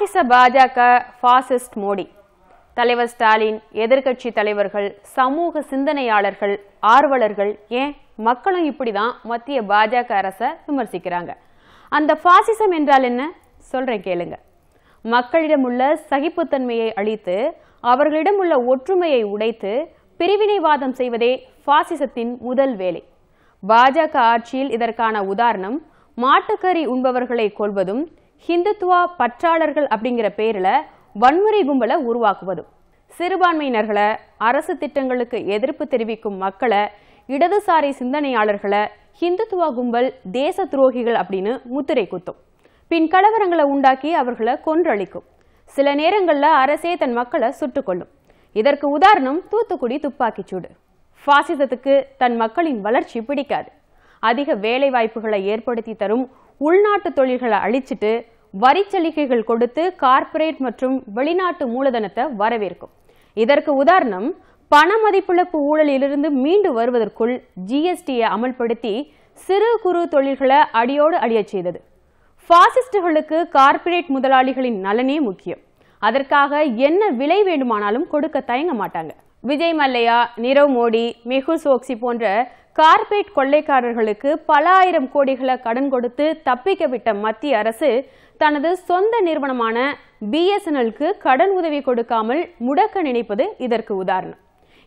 பாசிச பாஜக, பாசிஸ்ட் மோடி, தலைவர் ஸ்டாலின், எதிர்க்கட்சி தலைவர்கள், சமூக சிந்தனையாளர்கள், ஆர்வலர்கள், ஏன் மக்களும் இப்படிதான் மத்திய பாஜக அரசை விமர்சிக்கிறாங்க. அந்த பாசிசம் என்றால் என்ன சொல்றேன் கேளுங்க. மக்களிடம் உள்ள சகிப்புத்தன்மையை அழித்து அவர்களிடம் உள்ள ஒற்றுமையை உடைத்து பிரிவினைவாதம் செய்வதே பாசிசத்தின் முதல் வேலை. பாஜக ஆட்சியில் இதற்கான உதாரணம் மாட்டுக்கறி உண்பவர்களை கொல்வதும் ஹிந்துத்துவா பற்றாளர்கள் அப்படிங்கிற பேரில் வன்முறை கும்பலை உருவாக்குவதும், சிறுபான்மையினர்களை, அரசு திட்டங்களுக்கு எதிர்ப்பு தெரிவிக்கும் மக்களை, இடதுசாரி சிந்தனையாளர்களை ஹிந்துத்துவா கும்பல் தேச துரோகிகள் அப்படின்னு முத்திரை குத்தும். பின் கலவரங்களை உண்டாக்கி அவர்களை கொன்றளிக்கும். சில நேரங்களில் அரசே தன் மக்களை சுட்டுக்கொள்ளும். இதற்கு உதாரணம் தூத்துக்குடி துப்பாக்கிச்சூடு. பாசிசத்துக்கு தன் மக்களின் வளர்ச்சி பிடிக்காது. அதிக வேலை வாய்ப்புகளை ஏற்படுத்தி தரும் உள்நாட்டு தொழில்களை அழிச்சிட்டு வரிச்சலுகைகள் கொடுத்து கார்ப்பரேட் மற்றும் வெளிநாட்டு மூலதனத்தை வரவேற்கும். இதற்கு உதாரணம் பண மதிப்பிழப்பு ஊழலிலிருந்து மீண்டு வருவதற்குள் ஜிஎஸ்டியை அமல்படுத்தி சிறு குறு தொழில்களை அடியோடு அழியச் செய்தது. பாசிஸ்டுகளுக்கு கார்ப்பரேட் முதலாளிகளின் நலனே முக்கியம். அதற்காக என்ன விலை வேண்டுமானாலும் கொடுக்க தயங்க மாட்டாங்க. விஜய் மல்லையா, நீரவ் மோடி, மெகுல் சோக்சி போன்ற கார்ப்பரேட் கொள்ளைக்காரர்களுக்கு பல ஆயிரம் கோடிகளை கடன் கொடுத்து தப்பிக்க விட்ட மத்திய அரசு தனது சொந்த நிறுவனமான பிஎஸ்என்எல்க்கு கடன் உதவி கொடுக்காமல் முடக்க நினைப்பது இதற்கு உதாரணம்.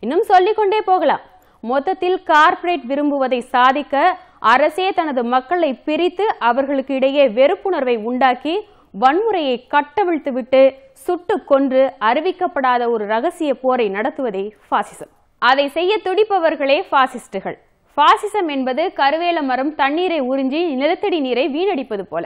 இன்னும் சொல்லிக்கொண்டே போகலாம். மொத்தத்தில் கார்ப்பரேட் விரும்புவதை சாதிக்க அரசே தனது மக்களை பிரித்து அவர்களுக்கு இடையே வெறுப்புணர்வை உண்டாக்கி வன்முறையை கட்டவிழ்த்துவிட்டு சுட்டு கொன்று அறிவிக்கப்படாத ஒரு ரகசிய போரை நடத்துவதே பாசிசம். அதை செய்ய துடிப்பவர்களே பாசிஸ்டுகள். பாசிசம் என்பது கருவேல மரம் தண்ணீரை உறிஞ்சி நிலத்தடி நீரை வீணடிப்பது போல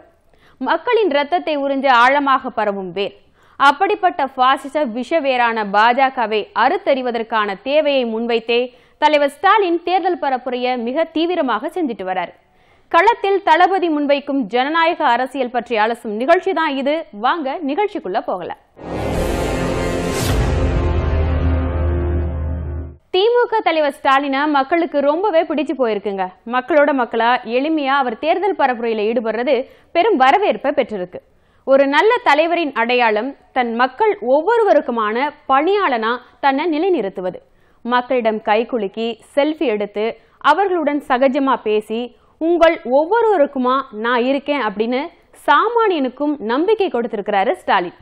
மக்களின் இரத்தத்தை உறிஞ்ச ஆழமாக பரவும் வேர். அப்படிப்பட்ட பாசிச விஷவேரான பாஜகவை அறுத்தறிவதற்கான தேவையை முன்வைத்தே தலைவர் ஸ்டாலின் தேர்தல் பரப்புரையை மிக தீவிரமாக செஞ்சிட்டு வராரு. களத்தில் தளபதி முன்வைக்கும் ஜனநாயக அரசியல் பற்றி அலசும் நிகழ்ச்சி தான் இது. வாங்க நிகழ்ச்சிக்குள்ள போகலாம். திமுக தலைவர் ஸ்டாலினை மக்களுக்கு ரொம்பவே பிடிச்சு போயிருக்குங்க. மக்களோட மக்களா எளிமையா அவர் தேர்தல் பரப்புரையில ஈடுபடுறது பெரும் வரவேற்பை பெற்றிருக்கு. ஒரு நல்ல தலைவரின் அடையாளம் தன் மக்கள் ஒவ்வொருவருக்குமான பணியாளனா தன்னை நிலைநிறுத்துவது. மக்களிடம் கைகுலுக்கி செல்ஃபி எடுத்து அவர்களுடன் சகஜமா பேசி உங்கள் ஒவ்வொருவருக்குமா நான் இருக்கேன் அப்படின்னு சாமானியனுக்கும் நம்பிக்கை கொடுத்திருக்கிறாரு ஸ்டாலின்.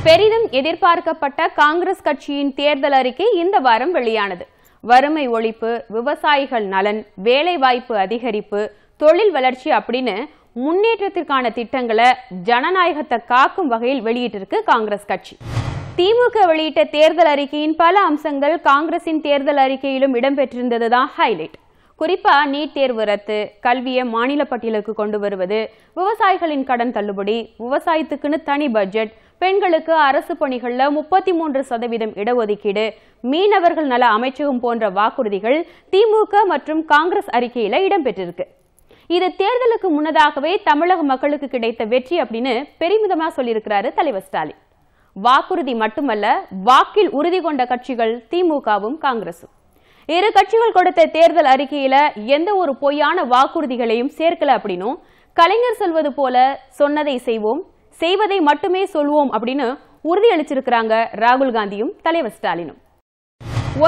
பெரிதும் எதிர்பார்க்கப்பட்ட காங்கிரஸ் கட்சியின் தேர்தல் அறிக்கை இந்த வாரம் வெளியானது. வறுமை ஒழிப்பு, விவசாயிகள் நலன், வேலைவாய்ப்பு அதிகரிப்பு, தொழில் வளர்ச்சி அப்படின்னு முன்னேற்றத்திற்கான திட்டங்களை ஜனநாயகத்தை காக்கும் வகையில் வெளியிட்டிருக்கு காங்கிரஸ் கட்சி. திமுக வெளியிட்ட தேர்தல் அறிக்கையின் பல அம்சங்கள் காங்கிரசின் தேர்தல் அறிக்கையிலும் இடம்பெற்றிருந்ததுதான் ஹைலைட். குறிப்பா நீட் தேர்வு ரத்து, கல்வியை மாநில பட்டியலுக்கு கொண்டு வருவது, விவசாயிகளின் கடன் தள்ளுபடி, விவசாயத்துக்குன்னு தனி பட்ஜெட், பெண்களுக்கு அரசு பணிகள்ல 33% இடஒதுக்கீடு, மீனவர்கள் நல அமைச்சகம் போன்ற வாக்குறுதிகள் திமுக மற்றும் காங்கிரஸ் அறிக்கையில இடம்பெற்றிருக்கு. இது தேர்தலுக்கு முன்னதாகவே தமிழக மக்களுக்கு கிடைத்த வெற்றி அப்படின்னு பெருமிதமா சொல்லியிருக்கிறாரு தலைவர் ஸ்டாலின். வாக்குறுதி மட்டுமல்ல, வாக்கில் உறுதி கொண்ட கட்சிகள் திமுகவும் காங்கிரசும். இரு கட்சிகள் கொடுத்த தேர்தல் அறிக்கையில எந்த ஒரு பொய்யான வாக்குறுதிகளையும் சேர்க்கல அப்படின்னும், கலைஞர் சொல்வது போல சொன்னதை செய்வோம், செய்வதை மட்டுமே சொல்வோம் அப்படின்னு உறுதியளிச்சிருக்கிறாங்க ராகுல் காந்தியும் தலைவர் ஸ்டாலினும்.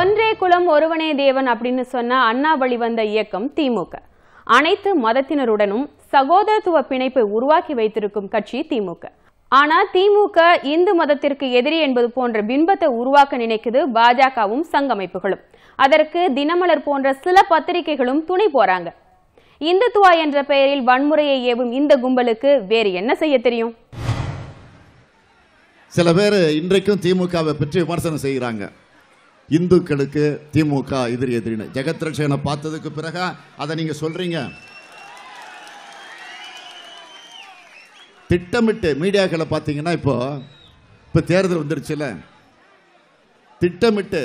ஒன்றே குலம் ஒருவனே தேவன் அப்படின்னு சொன்ன அண்ணா வழிவந்த இயக்கம் திமுக. அனைத்து மதத்தினருடனும் சகோதரத்துவ பிணைப்பை உருவாக்கி வைத்திருக்கும் கட்சி திமுக. ஆனா திமுக இந்து மதத்திற்கு எதிரி என்பது போன்ற பிம்பத்தை உருவாக்க நினைக்குது பாஜகவும் சங்கமைப்புகளும். அதற்கு தினமலர் போன்ற சில பத்திரிகைகளும் துணை போறாங்க. இந்துத்துவா என்ற பெயரில் வன்முறையை ஏவும் இந்த கும்பலுக்கு வேறு என்ன செய்ய தெரியும்? சில பேர் இன்றைக்கும் திமுகவை பற்றி விமர்சனம் செய்கிறாங்க. இந்துக்களுக்கு திமுக எதிரின்னு. ஜெகத் ரட்சகனை பார்த்ததுக்கு பிறகு அதை நீங்க சொல்றீங்க. திட்டமிட்டு மீடியாக்களை பார்த்தீங்கன்னா இப்போ தேர்தல் வந்துருச்சுல, திட்டமிட்டு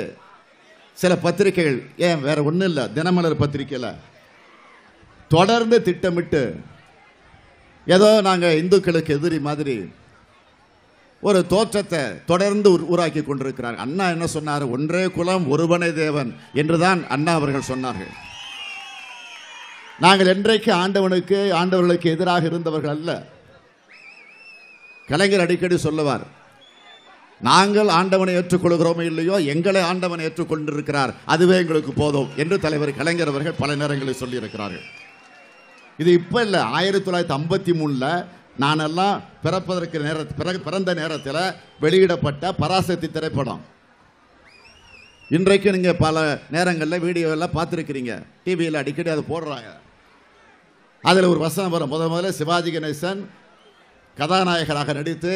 சில பத்திரிகைகள், ஏன் வேற ஒன்றும் இல்லை, தினமலர் பத்திரிகையில் தொடர்ந்து திட்டமிட்டு ஏதோ நாங்கள் இந்துக்களுக்கு எதிரி மாதிரி ஒரு தோற்றத்தை தொடர்ந்து உருவாக்கி கொண்டிருக்கிறார். அண்ணா என்ன சொன்னார்? ஒன்றே குலம் ஒருவனே தேவன் என்றுதான் அண்ணா அவர்கள் சொன்னார்கள். நாங்கள் என்றைக்கு ஆண்டவர்களுக்கு எதிராக இருந்தவர்கள் அல்ல. கலைஞர் அடிக்கடி சொல்லுவார், நாங்கள் ஆண்டவனை ஏற்றுக்கொள்கிறோமோ இல்லையோ, எங்களை ஆண்டவனை ஏற்றுக்கொண்டிருக்கிறார், அதுவே எங்களுக்கு போதும் என்று தலைவர் கலைஞர் அவர்கள் பல நேரங்களில் சொல்லியிருக்கிறார்கள். இது இப்போ இல்லை, 1953 நானெல்லாம் பிறந்த நேரத்தில் வெளியிடப்பட்ட பராசக்தி திரைப்படம். இன்றைக்கு நீங்கள் பல நேரங்களில் வீடியோவில் பார்த்துருக்கிறீங்க, டிவியில் அடிக்கடி அதை போடுறாங்க. அதில் ஒரு வசனம் வரும். முதல்ல சிவாஜி கணேசன் கதாநாயகராக நடித்து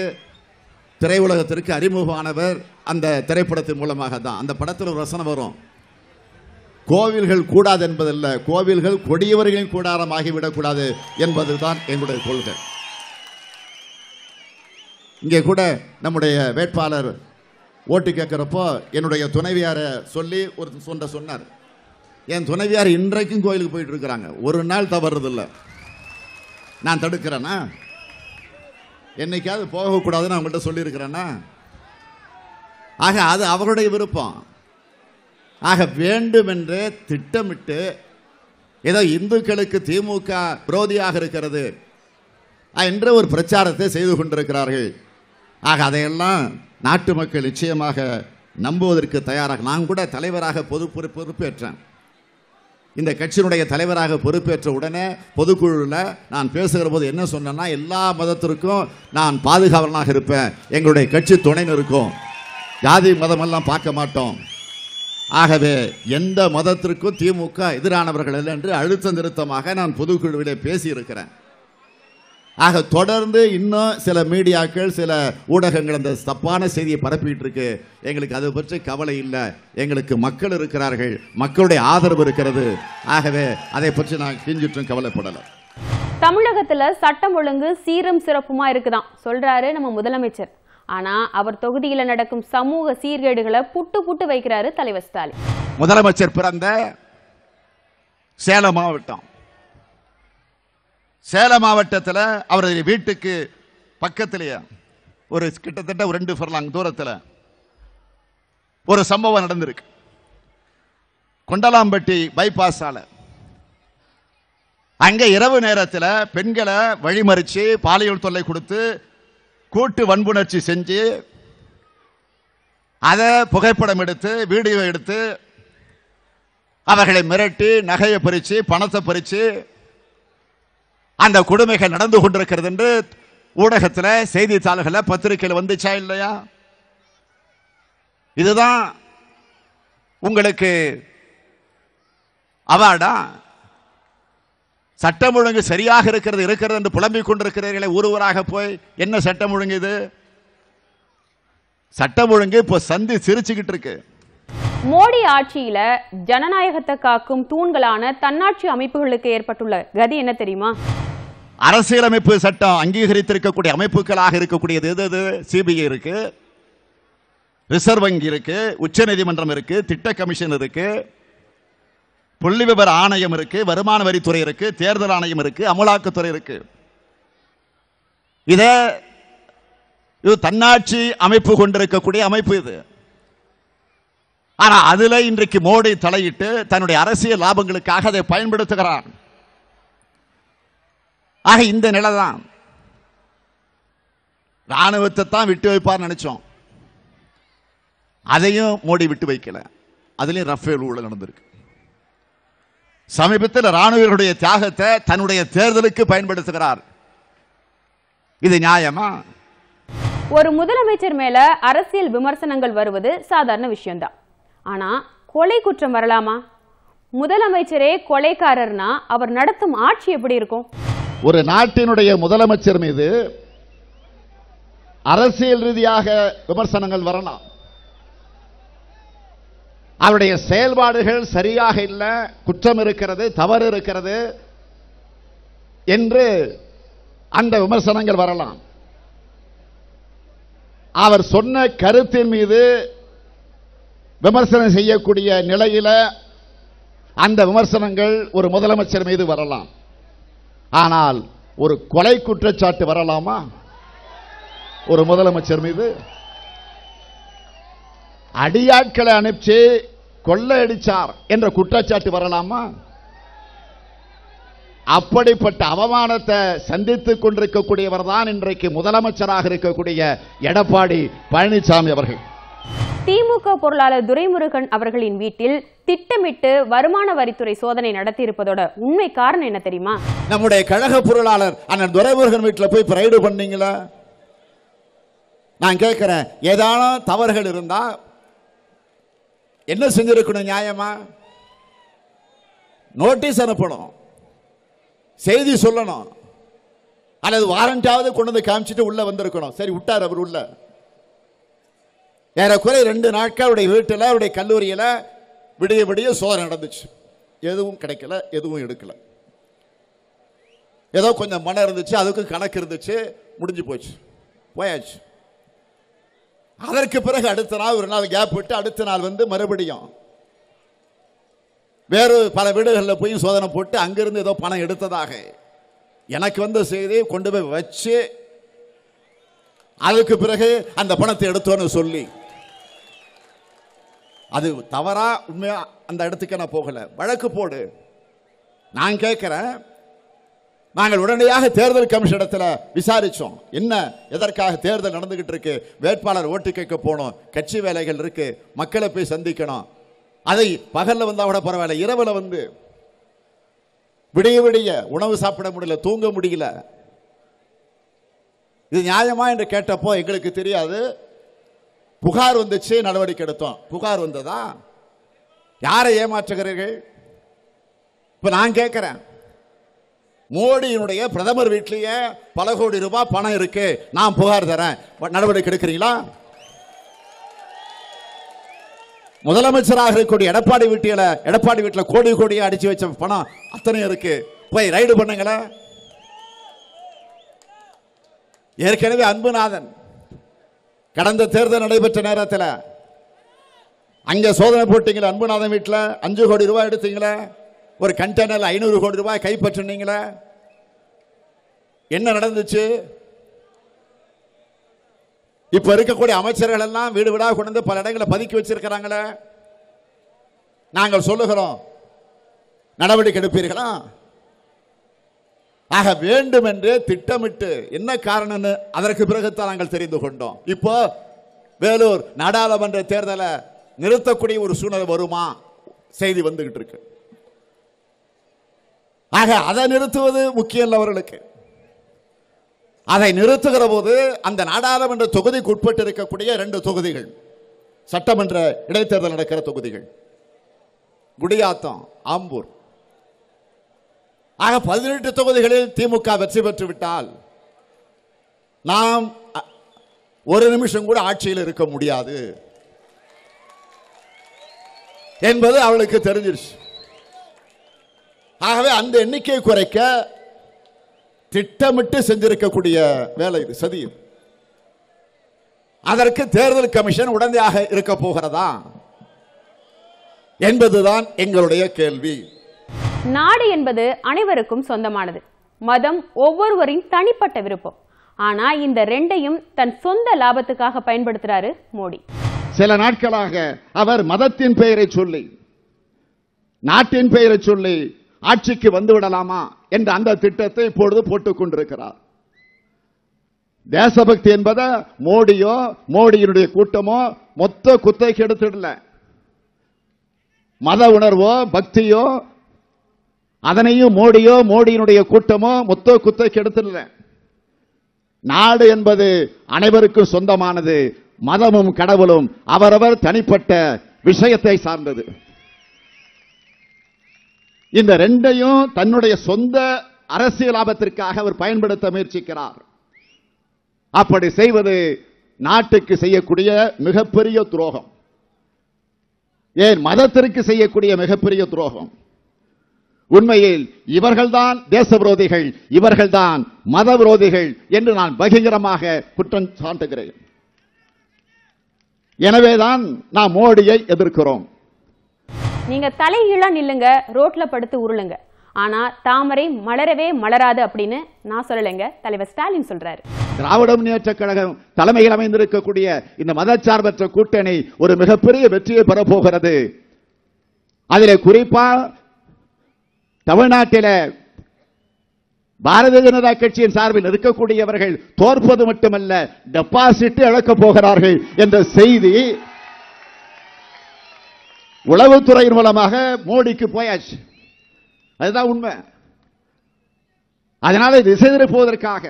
திரையுலகத்திற்கு அறிமுகமானவர் அந்த திரைப்படத்தின் மூலமாக தான். அந்த படத்தில் ஒரு வசனம் வரும், கோவில்கள் கூடாது என்பதல்ல, கோவில்கள் கொடியவர்களின் கூடாரமாகிவிடக்கூடாது என்பதுதான் எங்களுடைய கொள்கை. இங்கே கூட நம்முடைய வேட்பாளர் ஓட்டு கேட்கிறப்போ என்னுடைய துணைவியாரை சொல்லி ஒரு சொன்னார். என் துணைவியார் இன்றைக்கும் கோயிலுக்கு போயிட்டு இருக்கிறாங்க, ஒரு நாள் தவறுதில்லை. நான் தடுக்கிறேன்னா? என்னைக்காவது போகக்கூடாதுன்னு அவங்கள்ட்ட சொல்லியிருக்கிறேன்னா? ஆக அது அவருடைய விருப்பம். ஆக வேண்டுமென்று திட்டமிட்டு ஏதோ இந்துக்களுக்கு திமுக விரோதியாக இருக்கிறது என்ற ஒரு பிரச்சாரத்தை செய்து கொண்டிருக்கிறார்கள். ஆக அதையெல்லாம் நாட்டு மக்கள் நிச்சயமாக நம்புவதற்கு தயாராக. நான் கூட தலைவராக பொறுப்பேற்றேன். இந்த கட்சியினுடைய தலைவராக பொறுப்பேற்ற உடனே பொதுக்குழுவில் நான் பேசுகிற போது என்ன சொன்னேன்னா, எல்லா மதத்திற்கும் நான் பாதுகாவலனாக இருப்பேன், எங்களுடைய கட்சி துணை நிற்கும், ஜாதி மதமெல்லாம் பார்க்க மாட்டோம். ஆகவே எந்த மதத்திற்கும் திமுக எதிரானவர்கள் இல்லை என்று அழுத்த நிறுத்தமாக நான் பொதுக்குழுவிலே பேசியிருக்கிறேன். ஆக தொடர்ந்து இன்னும் சில மீடியாக்கள், சில ஊடகங்கள் அந்த தப்பான செய்தியை பரப்பிட்டு இருக்கு. எங்களுக்கு அதை பற்றி கவலை இல்லை, எங்களுக்கு மக்கள் இருக்கிறார்கள், மக்களுடைய ஆதரவு இருக்கிறது. ஆகவே அதை பற்றி நான் கிஞ்சிட்டும் கவலைப்படலை. தமிழகத்துல சட்டம் ஒழுங்கு சீரும் சிறப்புமா இருக்குதான் சொல்றாரு நம்ம முதலமைச்சர். ஆனா அவர் தொகுதியில நடக்கும் சமூக சீர்கேடுகளை புட்டு வைக்கிறாரு தலைவர் ஸ்டாலின். முதலமைச்சர் பிறந்த சேலம் மாவட்டம், சேலம் மாவட்டத்தில் அவரது வீட்டுக்கு பக்கத்திலேயே ஒரு கிட்டத்தட்ட 2 ஃபர்லாங் தூரத்தில் ஒரு சம்பவம் நடந்திருக்கு. கொண்டலாம்பட்டி பைபாஸ் சாலை, அங்கே இரவு நேரத்தில் பெண்களை வழிமறிச்சு பாலியல் தொல்லை கொடுத்து கூட்டு வன்புணர்ச்சி செஞ்சு அதை புகைப்படம் எடுத்து வீடியோ எடுத்து அவர்களை மிரட்டி நகையை பறிச்சு பணத்தை பறிச்சு அந்த கொடுமைகள் நடந்து கொண்டிருக்கிறது என்று ஊடகத்தில், செய்தித்தாள்களில், பத்திரிகையில் வந்துச்சா இல்லையா? இதுதான் உங்களுக்கு அவார்டா? சட்டம் ஒழுங்கு சரியாக இருக்கிறது என்று புலம்பிக் கொண்டிருக்கிறீர்களே ஒருவராக போய். என்ன சட்டம் ஒழுங்கு இது? சட்டம் ஒழுங்கு இப்போ சந்தி சிரிச்சுக்கிட்டு இருக்கு. மோடி ஆட்சியில ஜனநாயகத்தை காக்கும் தூண்களான தன்னாட்சி அமைப்புகளுக்கு ஏற்பட்டுள்ள கதி என்ன தெரியுமா? அரசியலமைப்பு சட்டம் அங்கீகரித்திருக்கக்கூடிய அமைப்புகளாக இருக்கக்கூடியது எது? சிபிஐ இருக்கு, ரிசர்வ் வங்கி இருக்கு, உச்ச நீதிமன்றம் இருக்கு, திட்ட கமிஷன் இருக்கு, புள்ளி விவர ஆணையம் இருக்கு, வருமான வரித்துறை இருக்கு, தேர்தல் ஆணையம் இருக்கு, அமலாக்கத்துறை இருக்கு. இது தன்னாட்சி அமைப்பு கொண்டிருக்கக்கூடிய அமைப்பு இது. ஆனா அதுல இன்றைக்கு மோடி தலையிட்டு தன்னுடைய அரசியல் லாபங்களுக்காக அதை பயன்படுத்துகிறார். ஆக இந்த நிலைதான். ராணுவத்தை தான் விட்டு வைப்பார் நினைச்சோம், அதையும் மோடி விட்டு வைக்கல. அதுலயும் ரஃபேல் ஊழல் நடந்திருக்கு. சமீபத்தில் ராணுவர்களுடைய தியாகத்தை தன்னுடைய தேர்தலுக்கு பயன்படுத்துகிறார். இது நியாயமா? ஒரு முதலமைச்சர் மேல அரசியல் விமர்சனங்கள் வருவது சாதாரண விஷயம்தான். ஆனா கொலை குற்றம் வரலாமா? முதலமைச்சரே கொலைக்காரர்னா அவர் நடத்தும் ஆட்சி எப்படி இருக்கும்? ஒரு நாட்டினுடைய முதலமைச்சர் மீது அரசியல் ரீதியாக விமர்சனங்கள் வரலாம். அவருடைய செயல்பாடுகள் சரியாக இல்லை, குற்றம் இருக்கிறது, தவறு இருக்கிறது என்று அந்த விமர்சனங்கள் வரலாம். அவர் சொன்ன கருத்தின் மீது விமர்சனம் செய்யக்கூடிய நிலையில அந்த விமர்சனங்கள் ஒரு முதலமைச்சர் மீது வரலாம். ஆனால் ஒரு கொலை குற்றச்சாட்டு வரலாமா ஒரு முதலமைச்சர் மீது? அடியாட்களை அனுப்பிச்சு கொள்ளையடிச்சார் என்ற குற்றச்சாட்டு வரலாமா? அப்படிப்பட்ட அவமானத்தை சந்தித்துக் கொண்டிருக்கக்கூடியவர் தான் இன்றைக்கு முதலமைச்சராக இருக்கக்கூடிய எடப்பாடி பழனிசாமி அவர்கள். திமுக பொருளாளர் துரைமுருகன் அவர்களின் வீட்டில் திட்டமிட்டு வருமான வரித்துறை சோதனை நடத்தி இருப்பதோட உண்மை காரணம் என்ன தெரியுமா? நம்முடைய கழக பொருளாளர் அண்ணன் துரைமுருகன் வீட்டில் போய் ரைடு பண்ணீங்களா? நான் கேட்கிறேன், ஏதானும் தவறுகள் இருந்தா என்ன செஞ்சிருக்கணும்? நியாயமா நோட்டீஸ் அனுப்பணும், செய்தி சொல்லணும், அல்லது வாரண்டாவது கொண்டு வந்து காமிச்சிட்டு உள்ள வந்திருக்கணும். சரி, விட்டார் அவர் உள்ள. ஏறக்குறை 2 நாட்கள் அவருடைய வீட்டில், அவருடைய கல்லூரியில் விடிய விடிய சோதனை நடந்துச்சு. எதுவும் கிடைக்கல, எதுவும் எடுக்கல. ஏதோ கொஞ்சம் மனம் இருந்துச்சு, அதுக்கு கணக்கு இருந்துச்சு, முடிஞ்சு போச்சு, போயாச்சு. அதற்கு பிறகு அடுத்த நாள் ஒரு நாள் கேப் விட்டு அடுத்த நாள் வந்து மறுபடியும் வேறு பல வீடுகளில் போய் சோதனை போட்டு அங்கிருந்து ஏதோ பணம் எடுத்ததாக எனக்கு வந்த செய்தியை கொண்டு போய் வச்சு அதுக்கு பிறகு அந்த பணத்தை எடுத்தோன்னு சொல்லி, அது தவறா உண்மையா அந்த இடத்துக்கு நான் போகல. வழக்கு போடு. நான் கேட்கிறேன், நாங்கள் உடனடியாக தேர்தல் கமிஷன் இடத்துல விசாரிச்சோம். என்ன, எதற்காக தேர்தல் நடந்துகிட்டு இருக்கு, வேட்பாளர் ஓட்டு கேட்க போனோம், கட்சி வேலைகள் இருக்கு, மக்களை போய் சந்திக்கணும். அதை பகல்ல வந்தா கூட பரவாயில்ல, இரவுல வந்து விடிய விடிய உணவு சாப்பிட முடியல, தூங்க முடியல. இது நியாயமா என்று கேட்டப்போ எங்களுக்கு தெரியாது. புகார் வந்துச்சு, நடவடிக்கை எடுத்தோம். புகார் வந்ததா? யாரை ஏமாற்றுகிறீர்கள்? இப்ப நான் கேட்கிறேன், மோடியினுடைய பிரதமர் வீட்டிலேயே பல கோடி ரூபாய் பணம் இருக்கு, நான் புகார் தரேன், நடவடிக்கை எடுக்கிறீங்களா? முதலமைச்சராக இருக்கக்கூடிய எடப்பாடி வீட்டில் கோடி கோடியா அடிச்சு வச்ச பணம் அத்தனை இருக்கு, போய் ரைடு பண்ணுங்களே. ஏற்கனவே அன்புநாதன் கடந்த தேர்தல் நடைபெற்ற நேரத்தில் அங்க சோதனை போட்டீங்களா? அன்புநாதன் வீட்டில் 5 கோடி ரூபாய் எடுத்தீங்களே, ஒரு கண்டெய்னர்ல 500 கோடி ரூபாய் கைப்பற்றினீங்களே, என்ன நடந்துச்சு? இப்ப இருக்கக்கூடிய அமைச்சர்கள் எல்லாம் வீடு வீடாக கொண்டு வந்து பல இடங்களை பதுக்கி வச்சிருக்கிறாங்களே. நாங்கள் சொல்லுகிறோம், நடவடிக்கை எடுப்பீர்களா? ஆக வேண்டும் என்று திட்டமிட்டு என்ன காரணம் அதற்கு பிறகுதான் நாங்கள் தெரிந்து கொண்டோம். இப்போ வேலூர் நாடாளுமன்ற தேர்தலை நிறுத்தக்கூடிய ஒரு சூழ்நிலை வருமா செய்தி வந்துகிட்டு இருக்கு. ஆக அதை நிறுத்துவது முக்கியம் இல்லை அவர்களுக்கு. அதை நிறுத்துகிற போது அந்த நாடாளுமன்ற தொகுதிக்கு உட்பட்டு இருக்கக்கூடிய 2 தொகுதிகள், சட்டமன்ற இடைத்தேர்தல் நடக்கிற தொகுதிகள், குடியாத்தம், ஆம்பூர். ஆக 18 தொகுதிகளில் திமுக வெற்றி பெற்று விட்டால் நாம் ஒரு நிமிஷம் கூட ஆட்சியில் இருக்க முடியாது என்பது அவளுக்கு தெரிஞ்சிருச்சு. ஆகவே அந்த எண்ணிக்கையை குறைக்க திட்டமிட்டு செஞ்சிருக்கக்கூடிய வேலை இது, சதி. அதற்கு தேர்தல் கமிஷன் உடனடியாக இருக்க போகிறதா என்பதுதான் எங்களுடைய கேள்வி. நாடு என்பது அனைவருக்கும் சொந்தமானது. மதம் ஒவ்வொருவரின் தனிப்பட்ட விருப்பம். ஆனா இந்த 2ஐயும் தன் சொந்த லாபத்துக்காக பயன்படுத்துறாரு மோடி. சில நாட்களாக அவர் மதத்தின் பெயரை சொல்லி, நாட்டின் பெயரை சொல்லி ஆட்சிக்கு வந்து விடலாமா என்ற அந்த திட்டத்தை இப்பொழுது போட்டுக் கொண்டிருக்கிறார். தேசபக்தி என்பதை மோடியோ மோடியினுடைய கூட்டமோ மொத்த குத்தைக்கு எடுத்துடல. மத உணர்வோ பக்தியோ அதனையும் மோடியோ மோடியினுடைய கூட்டமோ மொத்த குத்தைக்கு எடுத்துடல. நாடு என்பது அனைவருக்கும் சொந்தமானது. மதமும் கடவுளும் அவரவர் தனிப்பட்ட விஷயத்தை சார்ந்தது. இந்த ரெண்டையும் தன்னுடைய சொந்த அரசியல் லாபத்திற்காக அவர் பயன்படுத்த முயற்சிக்கிறார். அப்படி செய்வது நாட்டுக்கு செய்யக்கூடிய மிகப்பெரிய துரோகம். ஏன் மதத்திற்கு செய்யக்கூடிய மிகப்பெரிய துரோகம். உண்மையில் இவர்கள்தான் தேச விரோதிகள், இவர்கள்தான் மத விரோதிகள் என்று நான் பகிரங்கமாக குற்றம் சாட்டுகிறேன். எனவேதான் நாம் மோடியை எதிர்க்கிறோம். நீங்க தலைகீழா நில்லுங்க, ரோட்ல படுத்து உருளுங்க, ஆனா தாமரை மலரவே மலராது அப்படின்னு நான் சொல்லலைங்க, தலைவர் ஸ்டாலின் சொல்றாரு. திராவிட முன்னேற்ற கழகம் தலைமையில் அமைந்திருக்கக்கூடிய இந்த மதச்சார்பற்ற கூட்டணி ஒரு மிகப்பெரிய வெற்றியை பெறப்போகிறது. அதிலே குறிப்பா தமிழ்நாட்டில பாரதிய ஜனதா கட்சியின் சார்பில் இருக்கக்கூடியவர்கள் தோற்பது மட்டுமல்ல, டெபாசிட் இழக்கப் போகிறார்கள் என்ற செய்தி உளவுத்துறையின் மூலமாக மோடிக்கு போயாச்சு. அதுதான் உண்மை. அதனால திசை திருப்புவதற்காக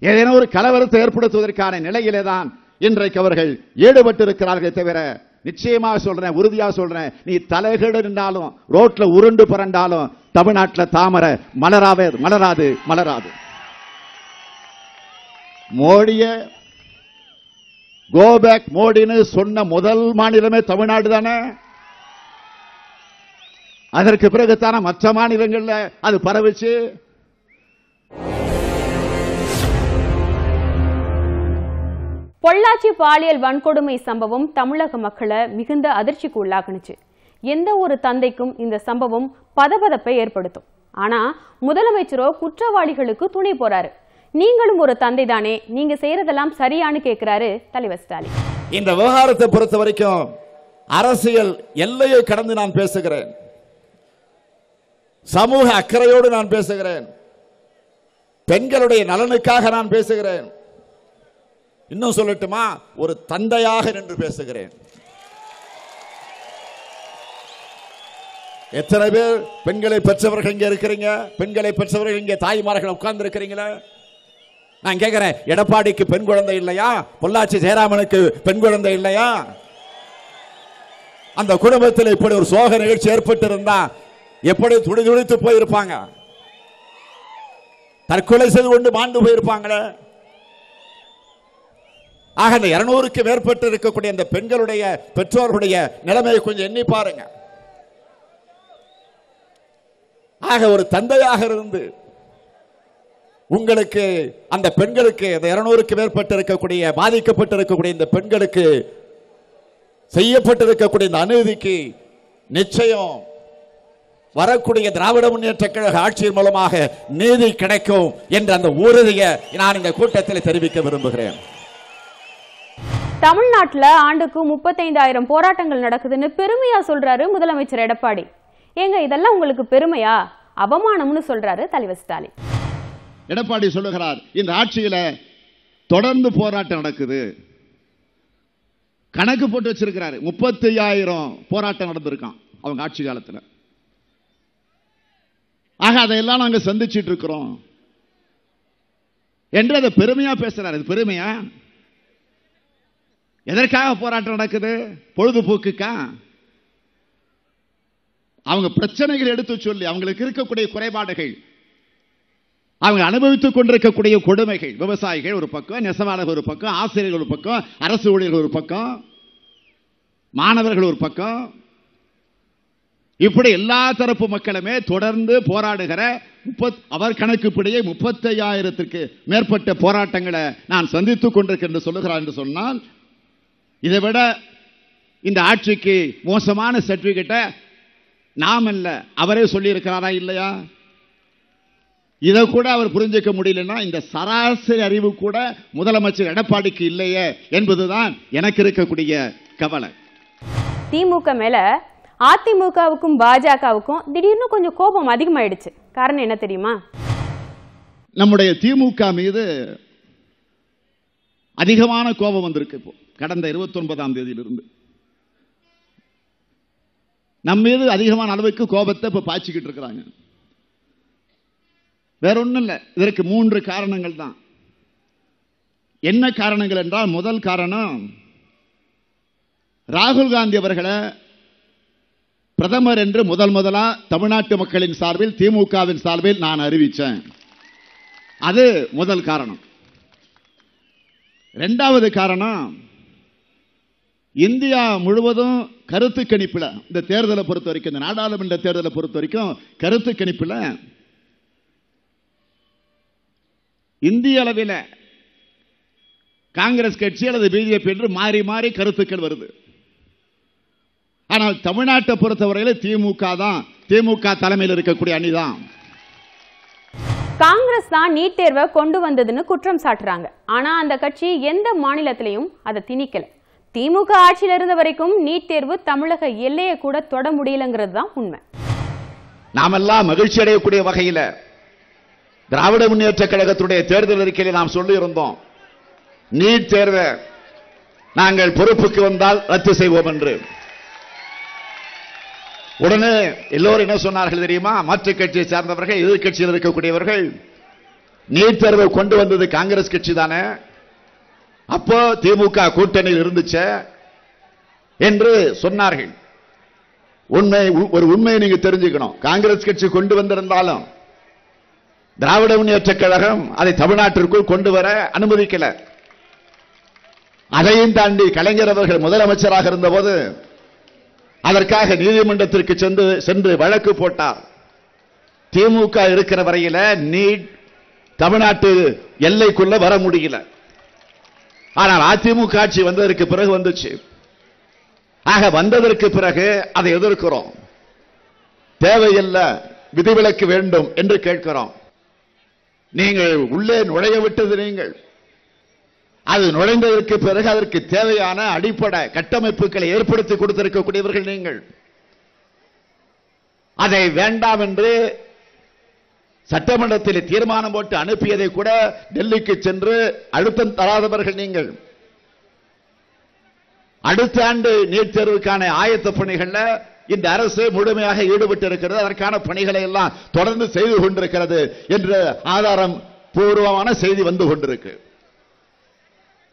ஏதேனும் ஒரு கலவரத்தை ஏற்படுத்துவதற்கான நிலையிலே தான் இன்றைக்கு அவர்கள் ஈடுபட்டிருக்கிறார்கள். தவிர நிச்சயமாக சொல்றேன், உறுதியா சொல்றேன், நீ தலைகீழ நின்றாலும் ரோட்ல உருண்டு பரண்டாலும் தமிழ்நாட்டில் தாமரை மலராது மலராது. மோடிய கோ பேக் மோடின்னு சொன்ன முதல் மாநிலமே தமிழ்நாடு தானே. அதற்கு பிறகுத்தான மற்ற மாநிலங்கள்ல அது பரவுச்சு. பொள்ளாச்சி பாலியல் வன்கொடுமை சம்பவம் தமிழக மக்களை மிகுந்த அதிர்ச்சிக்கு உள்ளாக்குனுச்சு. எந்த ஒரு தந்தைக்கும் இந்த சம்பவம் பதபதப்பை ஏற்படுத்தும். ஆனா முதலமைச்சரோ குற்றவாளிகளுக்கு துணை போறாரு. நீங்களும் ஒரு தந்தை தானே, நீங்க செய்யறதெல்லாம் சரியானு கேட்கிறாரு தலைவர் ஸ்டாலின். இந்த விவகாரத்தை பொறுத்த வரைக்கும் அரசியல் எல்லையை கடந்து நான் பேசுகிறேன். சமூக அக்கறையோடு நான் பேசுகிறேன். பெண்களுடைய நலனுக்காக நான் பேசுகிறேன். இன்னும் சொல்லட்டுமா, ஒரு தந்தையாக நின்று பேசுகிறேன். எத்தனை பேர் பெண்களை பெற்றவர்கள் இங்க இருக்கிறீங்க? பெண்களை பெற்றவர்கள் இங்கே தாய்மார்கள் உட்கார்ந்து இருக்கிறீங்களா? நான் கேட்கிறேன், எடப்பாடிக்கு பெண் குழந்தை இல்லையா? பொள்ளாச்சி ஜெயராமனுக்கு பெண் குழந்தை இல்லையா? அந்த குடும்பத்தில் இப்படி ஒரு சோக நிகழ்ச்சி ஏற்பட்டு இருந்தா எப்படி துடிதுடித்து போயிருப்பாங்க? தற்கொலை செய்து கொண்டு மாண்டு போயிருப்பாங்களே. ஆக இந்த 200க்கு மேற்பட்டு இருக்கக்கூடிய இந்த பெண்களுடைய பெற்றோர்களுடைய நிலைமையை கொஞ்சம் எண்ணி பாருங்க. ஆக ஒரு தந்தையாக இருந்து உங்களுக்கு அந்த பெண்களுக்கு, இந்த 200க்கு மேற்பட்டு இருக்கக்கூடிய பாதிக்கப்பட்டு இருக்கக்கூடிய இந்த பெண்களுக்கு செய்யப்பட்டிருக்கக்கூடிய இந்த அநீதிக்கு நிச்சயம் வரக்கூடிய திராவிட முன்னேற்ற கழக ஆட்சியின் மூலமாக நீதி கிடைக்கும் என்ற அந்த உறுதியை நான் இந்த கூட்டத்தில் தெரிவிக்க விரும்புகிறேன். தமிழ்நாட்டில் ஆண்டுக்கு 35,000 போராட்டங்கள் நடக்குதுன்னு பெருமையா சொல்றாரு முதலமைச்சர் எடப்பாடி. ஏங்க இதெல்லாம் உங்களுக்கு பெருமையா? அவமானம்னு சொல்றாரு தலைவர் ஸ்டாலின். எடப்பாடி சொல்லுகிறார், இந்த ஆட்சியில தொடர்ந்து போராட்டம் நடக்குது. கணக்கு போட்டு வச்சிருக்கிறாரு. 35,000 போராட்டம் நடந்திருக்கான் அவங்க ஆட்சி காலத்தில். ஆக அதையெல்லாம் நாங்க சந்திச்சிட்டு இருக்கிறோம் என்று அதை பெருமையா பேசுறாரு. அது பெருமையா? எதற்காக போராட்டம் நடக்குது? பொழுதுபோக்குக்கா? அவங்க பிரச்சனைகள் எடுத்து சொல்லி, அவங்களுக்கு இருக்கக்கூடிய குறைபாடுகள், அவங்க அனுபவித்துக் கொண்டிருக்கக்கூடிய கொடுமைகள், விவசாயிகள் ஒரு பக்கம், நெசவாளர்கள் ஒரு பக்கம், ஆசிரியர்கள் ஒரு பக்கம், அரசு ஊழியர்கள் ஒரு பக்கம், மாணவர்கள் ஒரு பக்கம், இப்படி எல்லா தரப்பு மக்களுமே தொடர்ந்து போராடுகிற அவர் கணக்குப்படியே 35,000க்கு மேற்பட்ட போராட்டங்களை நான் சந்தித்துக் கொண்டிருக்கிறேன் என்று சொல்லுகிறார். என்று சொன்னால் இதை விட இந்த ஆட்சிக்கு மோசமான சர்டிபிகேட்டை நாம் அல்ல அவரே சொல்லி இருக்கிறாரா இல்லையா? இதை கூட அவர் புரிஞ்சுக்க முடியலன்னா இந்த சராசரி அறிவு கூட முதலமைச்சர் எடப்பாடிக்கு இல்லையே என்பதுதான் எனக்கு இருக்கக்கூடிய கவலை. திமுக மேல அதிமுகவுக்கும் பாஜகவுக்கும் திடீர்னு கொஞ்சம் கோபம் அதிகமாயிடுச்சு. காரணம் என்ன தெரியுமா? நம்முடைய திமுக மீது அதிகமான கோபம் வந்திருக்கு. இப்போ கடந்த 29ஆம் தேதியிலிருந்து நம்ம மீது அதிகமான அளவுக்கு கோபத்தை இப்ப பாய்ச்சிக்கிட்டு இருக்கிறாங்க. வேற ஒண்ணும் இல்லை. இதற்கு 3 காரணங்கள் தான். என்ன காரணங்கள் என்றால், முதல் காரணம் ராகுல் காந்தி அவர்களை பிரதமர் என்று முதலா தமிழ்நாட்டு மக்களின் சார்பில் திமுகவின் சார்பில் நான் அறிவித்தேன். அது முதல் காரணம். இரண்டாவது காரணம், இந்தியா முழுவதும் கருத்து கணிப்பில், இந்த தேர்தலை பொறுத்த வரைக்கும், இந்த நாடாளுமன்ற தேர்தலை பொறுத்த வரைக்கும் கருத்து கணிப்பில் இந்திய அளவில் காங்கிரஸ் கட்சி அல்லது பிஜேபி என்று மாறி மாறி கருத்துக்கள் வருது. ஆனால் தமிழ்நாட்டை பொறுத்தவரையில் திமுக தான், திமுக தலைமையில் இருக்கக்கூடிய அணிதான். காங்கிரஸ் தான் நீட் தேர்வை கொண்டு வந்ததுன்னு குற்றம் சாட்டுறாங்க. ஆனா அந்த கட்சி எந்த மாநிலத்திலையும் அதை திணிக்கல. திமுக ஆட்சியில் இருந்த வரைக்கும் நீட் தேர்வு தமிழக எல்லையை கூட தொட முடியலங்கிறது தான் உண்மை. நாமெல்லாம் மகிழ்ச்சி அடையக்கூடிய வகையில் திராவிட முன்னேற்ற கழகத்துடைய தேர்தல் அறிக்கையில் நாம் சொல்லி இருந்தோம், நீட் தேர்வை நாங்கள் பொறுப்புக்கு வந்தால் ரத்து செய்வோம் என்று. உடனே எல்லோரும் என்ன சொன்னார்கள் தெரியுமா? மற்ற கட்சியை சார்ந்தவர்கள், எதிர்கட்சியில் இருக்கக்கூடியவர்கள், நீட் தேர்வை கொண்டு வந்தது காங்கிரஸ் கட்சி தானே, அப்போ திமுக கூட்டணியில் இருந்துச்சு என்று சொன்னார்கள். ஒரு உண்மையை நீங்க தெரிஞ்சுக்கணும். காங்கிரஸ் கட்சி கொண்டு வந்திருந்தாலும் திராவிட முன்னேற்ற கழகம் அதை தமிழ்நாட்டிற்குள் கொண்டு வர அனுமதிக்கல. அதையும் தாண்டி கலைஞர் அவர்கள் முதலமைச்சராக இருந்தபோது அதற்காக நீதிமன்றத்திற்கு சென்று வழக்கு போட்டார். திமுக இருக்கிற வரையில நீட் தமிழ்நாட்டு எல்லைக்குள்ள வர முடியல. ஆனால் அதிமுக ஆட்சி வந்ததற்கு பிறகு வந்துச்சு. ஆக வந்ததற்கு பிறகு அதை எதிர்க்கிறோம். தேவையில்லை, விதிவிலக்கு வேண்டும் என்று கேட்கிறோம். நீங்கள் உள்ளே நுழைய விட்டது நீங்கள். அது நுழைந்ததற்கு பிறகு அதற்கு தேவையான அடிப்படை கட்டமைப்புகளை ஏற்படுத்தி கொடுத்திருக்கக்கூடியவர்கள் நீங்கள். அதை வேண்டாம் என்று சட்டமன்றத்தில் தீர்மானம் போட்டு அனுப்பியதை கூட டெல்லிக்கு சென்று அழுத்தம் தராதவர்கள் நீங்கள். அடுத்த ஆண்டு நீட் தேர்வுக்கான ஆயத்த பணிகள்ல இந்த அரசு முழுமையாக ஈடுபட்டு இருக்கிறது. அதற்கான பணிகளை எல்லாம் தொடர்ந்து செய்து கொண்டிருக்கிறது என்ற ஆதாரம் பூர்வமான செய்தி வந்து கொண்டிருக்கு.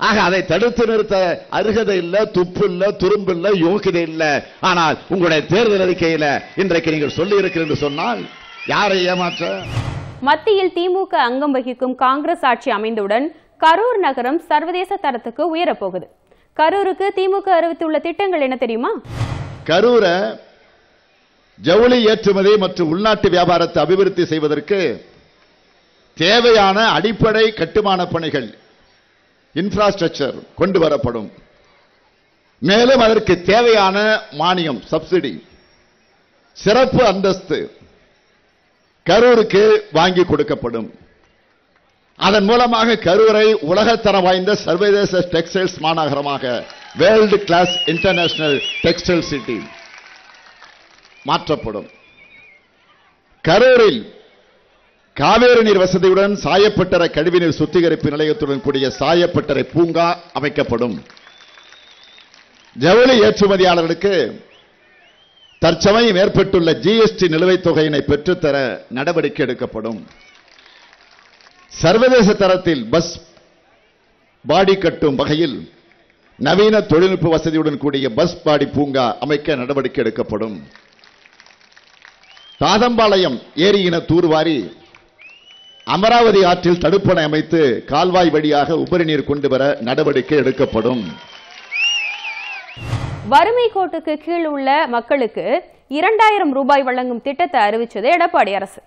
ஆக அதை தடுத்து நிறுத்த அருகதை இல்ல, துப்பு இல்ல, துரும்பு இல்ல, யோகிதை இல்ல. ஆனால் உங்களுடைய தேர்தல் அறிக்கையில இன்றைக்கு நீங்கள் சொல்லி இருக்கிறீர்கள் சொன்னால் யாரை ஏமாற்ற? மத்தியில் திமுக அங்கம் வகிக்கும் காங்கிரஸ் ஆட்சி அமைந்தவுடன் கரூர் நகரம் சர்வதேச தரத்துக்கு உயரப்போகுது. கரூருக்கு திமுக அறிவித்துள்ள திட்டங்கள் என்ன தெரியுமா? கரூரை ஜவுளி ஏற்றுமதி மற்றும் உள்நாட்டு வியாபாரத்தை அபிவிருத்தி செய்வதற்கு தேவையான அடிப்படை கட்டுமான பணிகள், இன்ஃப்ராஸ்ட்ரக்சர் கொண்டு வரப்படும். மேலும் அதற்கு தேவையான மானியம், சப்சிடி, சிறப்பு அந்தஸ்து கரூருக்கு வாங்கி கொடுக்கப்படும். அதன் மூலமாக கரூரை உலகத்தரம் வாய்ந்த சர்வதேச டெக்ஸ்டைல்ஸ் மாநகரமாக, world class international textile city மாற்றப்படும். கரூரில் காவேரி நீர் வசதியுடன் சாயப்பட்டறை கழிவுநீர் சுத்திகரிப்பு நிலையத்துடன் கூடிய சாயப்பட்டறை பூங்கா அமைக்கப்படும். ஜவுளி ஏற்றுமதியாளர்களுக்கு தற்சமயம் ஏற்பட்டுள்ள ஜிஎஸ்டி நிலுவைத் தொகையினை பெற்றுத்தர நடவடிக்கை எடுக்கப்படும். சர்வதேச தரத்தில் பஸ் பாடி கட்டும் வகையில் நவீன தொழில்நுட்ப வசதியுடன் கூடிய பஸ் பாடி பூங்கா அமைக்க நடவடிக்கை எடுக்கப்படும். தாதம்பாளையம் ஏரியின தூர்வாரி அமராவதி ஆற்றில் தடுப்பணை அமைத்து கால்வாய் வழியாக உபரி நீர் கொண்டு வர நடவடிக்கை எடுக்கப்படும். வறுமை கோட்டுக்கு கீழ் உள்ள மக்களுக்கு 2000 ரூபாய் வழங்கும் திட்டத்தை அறிவிச்சது எடப்பாடி அரசு.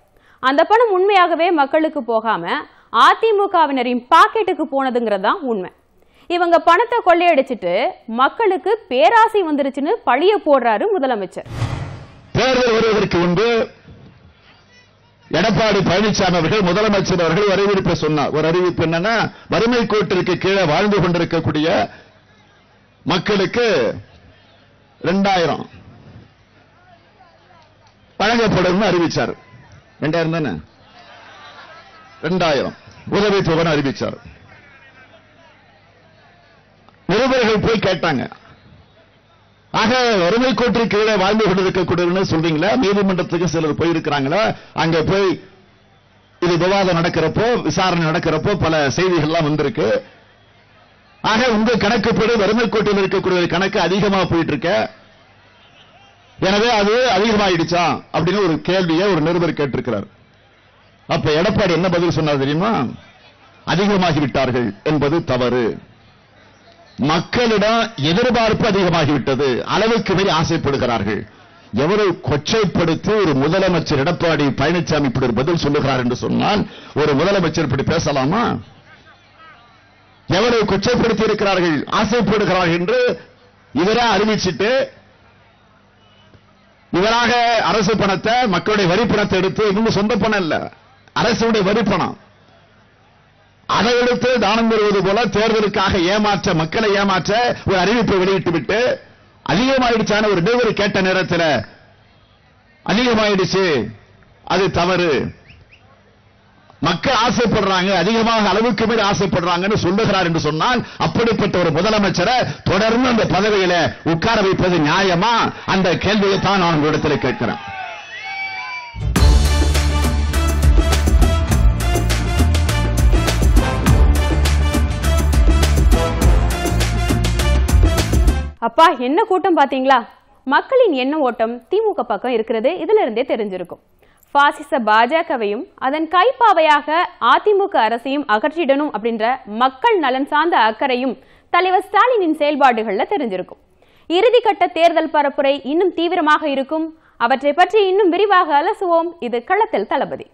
அந்த பணம் உண்மையாகவே மக்களுக்கு போகாம அதிமுகவினரின் பாக்கெட்டுக்கு போனதுங்கிறதா உண்மை. இவங்க பணத்தை கொள்ளையடிச்சிட்டு மக்களுக்கு பேராசை வந்துருச்சுன்னு பழிய போடுறாரு முதலமைச்சர். தேர்தல் வருவதற்கு முன்பு எடப்பாடி பழனிசாமி அவர்கள், முதலமைச்சர் அவர்கள் ஒரு அறிவிப்பை சொன்னார். ஒரு அறிவிப்பு என்னன்னா, வறுமை கோட்டிற்கு கீழே வாழ்ந்து கொண்டிருக்கக்கூடிய மக்களுக்கு 2000 வழங்கப்படும் அறிவிச்சார். 2000 தானே, 2000 உதவித்தொகை அறிவிச்சார். நிருபர்கள் போய் கேட்டாங்க, ஆக வறுமை கோட்டிற்கு கீழே வாழ்ந்து கொண்டிருக்கக்கூடியவர்கள் சொல்றீங்களா? நீதிமன்றத்துக்கு சிலர் போயிருக்கிறாங்களா? அங்க போய் இது விவாதம் நடக்கிறப்போ, விசாரணை நடக்கிறப்போ பல செய்திகள்லாம் வந்திருக்கு. ஆக உங்க கணக்குப்படி வறுமை கோட்டில் இருக்கக்கூடிய கணக்கு அதிகமா போயிட்டு இருக்க, எனவே அது அதிகமாயிடுச்சா அப்படின்னு ஒரு கேள்வியை ஒரு நிருபர் கேட்டிருக்கிறார். அப்ப எடப்பாடி என்ன பதில் சொன்னார் தெரியுமா? அதிகமாகிவிட்டார்கள் என்பது தவறு. மக்களிடம் எதிர்பார்ப்பு அதிகமாகிவிட்டது, அளவுக்கு மீறி ஆசைப்படுகிறார்கள். எவ்வளவு கொச்சைப்படுத்தி ஒரு முதலமைச்சர் எடப்பாடி பழனிசாமி இப்படி ஒரு பதில் சொல்லுகிறார் என்று சொன்னால் ஒரு முதலமைச்சர் இப்படி பேசலாமா? எவ்வளவு கொச்சைப்படுத்தி இருக்கிறார்கள், ஆசைப்படுகிறார்கள் என்று இவரே அறிவிச்சிட்டு இவராக அரசு பணத்தை, மக்களுடைய வரி பணத்தை எடுத்து, இன்னும் சொந்த பணம் இல்ல, அரசுடைய வரி பணம், அதை எடுத்து தானம் பெறுவது போல தேர்தலுக்காக ஏமாற்ற, மக்களை ஏமாற்ற ஒரு அறிவிப்பை வெளியிட்டு விட்டு அதிகமாயிடுச்சான ஒரு டெலிவரி கேட்ட நேரத்தில் அதிகமாயிடுச்சு, அது தவறு. மக்கள் ஆசைப்படுறாங்க, அதிகமாக அளவுக்கு மீறி ஆசைப்படுறாங்கன்னு சொல்லுகிறார் என்று சொன்னால் அப்படிப்பட்ட ஒரு முதலமைச்சரை தொடர்ந்து அந்த பதவியில உட்கார வைப்பது நியாயமா? அந்த கேள்வியை தான் நான் உங்களிடத்தில் கேட்கிறேன். அப்பா என்ன கூட்டம் பாத்தீங்களா? மக்களின் எண்ண ஓட்டம் திமுக பக்கம் இருக்கிறது இதுல இருந்தே தெரிஞ்சிருக்கும். பாசிச பாஜகவையும் அதன் கைப்பாவையாக அதிமுக அரசையும் அகற்றிடணும் அப்படின்ற மக்கள் நலன் சார்ந்த அக்கறையும் தலைவர் ஸ்டாலினின் செயல்பாடுகள்ல தெரிஞ்சிருக்கும். இறுதிக்கட்ட தேர்தல் பரப்புரை இன்னும் தீவிரமாக இருக்கும். அவற்றை பற்றி இன்னும் விரிவாக அலசுவோம். இது களத்தில் தளபதி.